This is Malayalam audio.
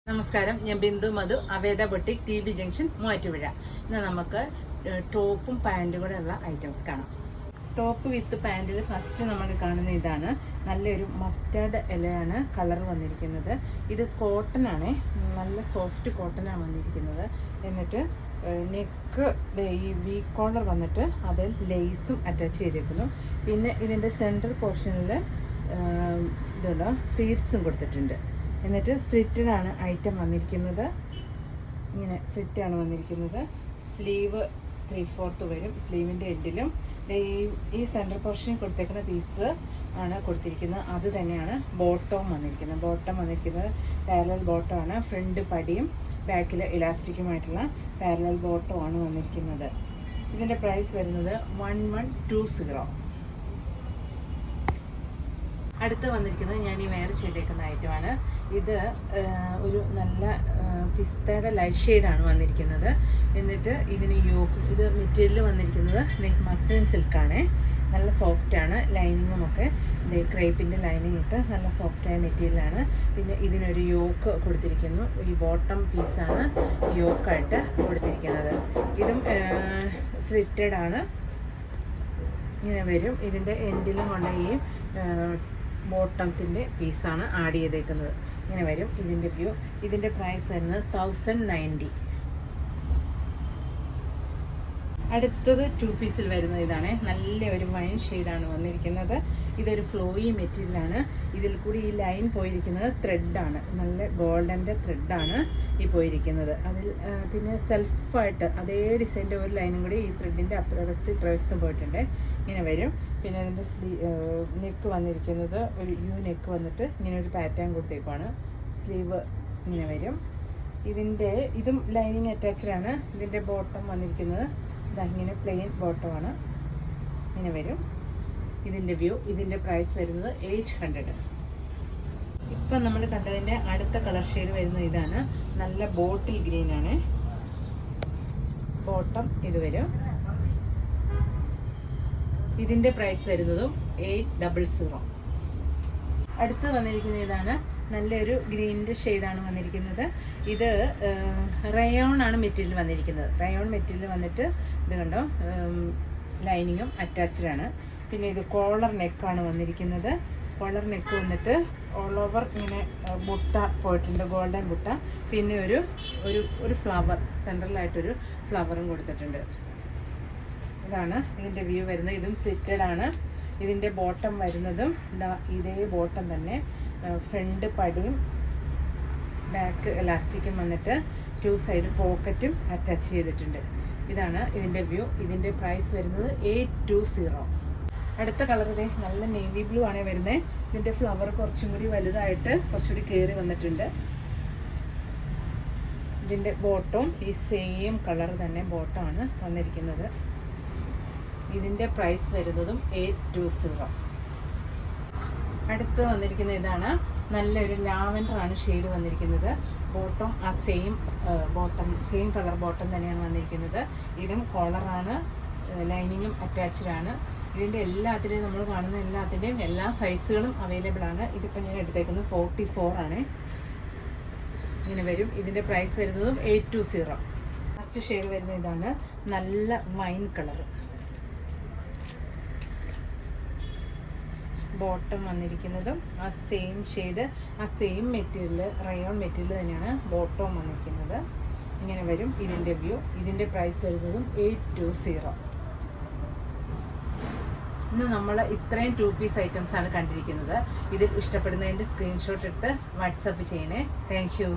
നമസ്കാരം, ഞാൻ ബിന്ദു മധു, അവേദ ബൊട്ടിക്, TB ജംഗ്ഷൻ, മൂവാറ്റുപുഴ. ഇന്ന് നമുക്ക് ടോപ്പും പാൻറ്റും കൂടെ ഉള്ള ഐറ്റംസ് കാണാം. ടോപ്പ് വിത്ത് പാൻറ്റിൽ ഫസ്റ്റ് നമ്മൾ കാണുന്ന ഇതാണ്. നല്ലൊരു മസ്റ്റാർഡ് ഇലയാണ് കളർ വന്നിരിക്കുന്നത്. ഇത് കോട്ടൺ ആണ്, നല്ല സോഫ്റ്റ് കോട്ടനാണ് വന്നിരിക്കുന്നത്. എന്നിട്ട് നെക്ക് ഈ വി കോളർ വന്നിട്ട് അതിൽ ലേസും അറ്റാച്ച് ചെയ്തിരിക്കുന്നു. പിന്നെ ഇതിൻ്റെ സെൻട്രൽ പോർഷനിൽ ഇതുണ്ട്, ഫ്ലീറ്റ്സും കൊടുത്തിട്ടുണ്ട്. എന്നിട്ട് സ്ലിറ്റഡാണ് ഐറ്റം വന്നിരിക്കുന്നത്. ഇങ്ങനെ സ്ലിറ്റാണ് വന്നിരിക്കുന്നത്. സ്ലീവ് 3/4 വരും. സ്ലീവിൻ്റെ എൻഡിലും ഈ സെൻട്രൽ പോർഷനിൽ കൊടുത്തേക്കുന്ന പീസ് ആണ് കൊടുത്തിരിക്കുന്നത്. അത് തന്നെയാണ് ബോട്ടം വന്നിരിക്കുന്നത്. ബോട്ടം വന്നിരിക്കുന്നത് പാരലൽ ബോട്ടമാണ്. ഫ്രണ്ട് പടിയും ബാക്കിൽ ഇലാസ്റ്റിക്കുമായിട്ടുള്ള പാരലൽ ബോട്ടമാണ് വന്നിരിക്കുന്നത്. ഇതിൻ്റെ പ്രൈസ് വരുന്നത് 1120. അടുത്ത് വന്നിരിക്കുന്നത് ഞാൻ ഈ വെയർ ചെയ്തേക്കുന്ന ഐറ്റമാണ്. ഇത് ഒരു നല്ല പിസ്തയുടെ ലൈറ്റ് ഷെയ്ഡാണ് വന്നിരിക്കുന്നത്. എന്നിട്ട് ഇതിന് യോക്ക്, ഇത് മെറ്റീരിയൽ വന്നിരിക്കുന്നത് മസ്ലിൻ സിൽക്കാണ്. നല്ല സോഫ്റ്റാണ്. ലൈനിങ്ങും ഒക്കെ ക്രേപ്പിൻ്റെ ലൈനിങ് ഇട്ട് നല്ല സോഫ്റ്റായ മെറ്റീരിയലാണ്. പിന്നെ ഇതിനൊരു യോക്ക് കൊടുത്തിരിക്കുന്നു. ഈ ബോട്ടം പീസാണ് യോക്കായിട്ട് കൊടുത്തിരിക്കുന്നത്. ഇതും സ്ലിറ്റഡാണ്. ഇങ്ങനെ വരും. ഇതിൻ്റെ എൻഡിലും കൊണ്ട് ഈ ബോട്ടത്തിൻ്റെ പീസാണ് ആഡ് ചെയ്തേക്കുന്നത്. ഇങ്ങനെ വരും ഇതിൻ്റെ വ്യൂ. ഇതിൻ്റെ പ്രൈസ് വരുന്നത് 1090. അടുത്തത് 2 പീസിൽ വരുന്ന ഇതാണ്. നല്ല ഒരു വൈൻ ഷെയ്ഡാണ് വന്നിരിക്കുന്നത്. ഇതൊരു ഫ്ലോയി മെറ്റീരിയലാണ്. ഇതിൽ കൂടി ഈ ലൈൻ പോയിരിക്കുന്നത് ത്രെഡാണ്. നല്ല ഗോൾഡൻ്റെ ത്രെഡാണ് ഈ പോയിരിക്കുന്നത്. അതിൽ പിന്നെ സെൽഫായിട്ട് അതേ ഡിസൈൻ്റെ ഒരു ലൈനും കൂടി ഈ ത്രെഡിൻ്റെ അപ്പുറവശത്ത് ഇപ്പുറവശത്തും പോയിട്ടുണ്ട്. ഇങ്ങനെ വരും. പിന്നെ അതിൻ്റെ നെക്ക് വന്നിരിക്കുന്നത് ഒരു നെക്ക് വന്നിട്ട് ഇങ്ങനെ ഒരു പാറ്റേൺ കൊടുത്തേക്കുവാണ്. സ്ലീവ് ഇങ്ങനെ വരും. ഇതും ലൈനിങ് അറ്റാച്ച്ഡാണ്. ഇതിൻ്റെ ബോട്ടം വന്നിരിക്കുന്നത് ഇങ്ങനെ പ്ലെയിൻ ബോട്ടമാണ്. ഇങ്ങനെ വരും ഇതിൻ്റെ വ്യൂ. ഇതിൻ്റെ പ്രൈസ് വരുന്നത് 800. ഇപ്പം നമ്മൾ കണ്ടതിൻ്റെ അടുത്ത കളർ ഷെയ്ഡ് വരുന്നത് ഇതാണ്. നല്ല ബോട്ടിൽ ഗ്രീനാണ്. ബോട്ടം ഇത് വരും. ഇതിൻ്റെ പ്രൈസ് വരുന്നതും 800. അടുത്ത് വന്നിരിക്കുന്ന ഇതാണ്. നല്ലൊരു ഗ്രീനിൻ്റെ ഷെയ്ഡാണ് വന്നിരിക്കുന്നത്. ഇത് റയോൺ ആണ് മെറ്റീരിയൽ വന്നിരിക്കുന്നത്. റയോൺ മെറ്റീരിയൽ വന്നിട്ട് ഇത് കണ്ടോ, ലൈനിങ്ങും അറ്റാച്ച്ഡാണ്. പിന്നെ ഇത് കോളർ നെക്കാണ് വന്നിരിക്കുന്നത്. കോളർ നെക്ക് വന്നിട്ട് ഓൾ ഓവർ ഇങ്ങനെ ബുട്ട പോയിട്ടുണ്ട്, ഗോൾഡൻ ബുട്ട. പിന്നെ ഒരു ഫ്ലവർ, സെൻട്രലായിട്ടൊരു ഫ്ലവറും കൊടുത്തിട്ടുണ്ട്. ഇതാണ് ഇതിൻ്റെ വ്യൂ വരുന്നത്. ഇതും സ്ലിറ്റഡാണ്. ഇതിൻ്റെ ബോട്ടം വരുന്നതും ഇതേ ബോട്ടം തന്നെ. ഫ്രണ്ട് പടിയും ബാക്ക് എലാസ്റ്റിക്കും വന്നിട്ട് 2 സൈഡ് പോക്കറ്റും അറ്റാച്ച് ചെയ്തിട്ടുണ്ട്. ഇതാണ് ഇതിൻ്റെ വ്യൂ. ഇതിൻ്റെ പ്രൈസ് വരുന്നത് 820. അടുത്ത കളർ ഇതേ നല്ല നേവി ബ്ലൂ ആണ് വരുന്നത്. ഇതിൻ്റെ ഫ്ലവർ കുറച്ചും കൂടി വലുതായിട്ട് കുറച്ചുകൂടി കയറി വന്നിട്ടുണ്ട്. ഇതിൻ്റെ ബോട്ടവും ഈ സെയിം കളർ തന്നെ ബോട്ടമാണ് വന്നിരിക്കുന്നത്. ഇതിൻ്റെ പ്രൈസ് വരുന്നതും 820. അടുത്ത് വന്നിരിക്കുന്ന ഇതാണ്. നല്ലൊരു ലാവൻഡർ ആണ് ഷെയ്ഡ് വന്നിരിക്കുന്നത്. ബോട്ടം ആ സെയിം കളർ ബോട്ടം തന്നെയാണ് വന്നിരിക്കുന്നത്. ഇതും കോളറാണ്, ലൈനിങ്ങും അറ്റാച്ച്ഡാണ്. ഇതിൻ്റെ എല്ലാത്തിൻ്റെയും നമ്മൾ കാണുന്ന എല്ലാത്തിൻ്റെയും എല്ലാ സൈസുകളും അവൈലബിൾ ആണ്. ഇതിപ്പോൾ ഞാൻ എടുത്തേക്കുന്നത് 44 ആണ്. ഇങ്ങനെ വരും. ഇതിൻ്റെ പ്രൈസ് വരുന്നതും 820. ഫസ്റ്റ് ഷെയ്ഡ് വരുന്ന ഇതാണ്. നല്ല വൈൻ കളർ ബോട്ടം വന്നിരിക്കുന്നതും ആ സെയിം ഷെയ്ഡ്, ആ സെയിം മെറ്റീരിയൽ, റയോൺ മെറ്റീരിയൽ തന്നെയാണ് ബോട്ടം വന്നിരിക്കുന്നത്. ഇങ്ങനെ വരും ഇതിൻ്റെ വ്യൂ. ഇതിൻ്റെ പ്രൈസ് വരുന്നതും 820. ഇന്ന് നമ്മൾ ഇത്രയും 2 പീസ് ഐറ്റംസാണ് കണ്ടിരിക്കുന്നത്. ഇതിൽ ഇഷ്ടപ്പെടുന്നതിൻ്റെ സ്ക്രീൻഷോട്ട് എടുത്ത് വാട്സപ്പ് ചെയ്യണേ. Thank you.